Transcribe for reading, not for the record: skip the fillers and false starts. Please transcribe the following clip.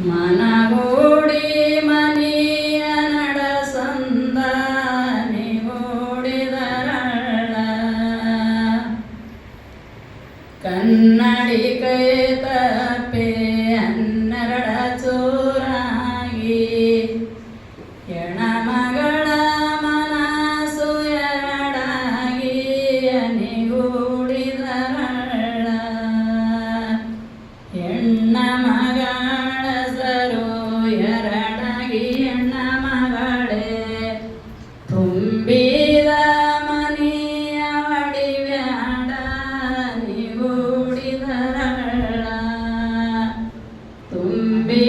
ಮನಗೂಡಿ ಮನಿಯ ನಡೆಸಂದ ನಿಗೂಡಿದರಳ ಕನ್ನಡಿ ಕೈ ತಪ್ಪೆ 12 ಚೂರಾಗಿ ಹೆಣ್ಣಮಗಳ ಮನಸ್ಸು ಎರಡಾಗಿ ನಿಗೂಡಿದರಳ ಹೆಣ್ಣ ಮಗಳ ಸರು ಎರಡಾಗಿ ಹೆಣ್ಣ ಮಗಳೇ ತುಂಬಿದ ಮನೆಯ ಒಡಿಬ್ಯಾಡ ನಿಗೂಡಿದರಳ ತುಂಬಿ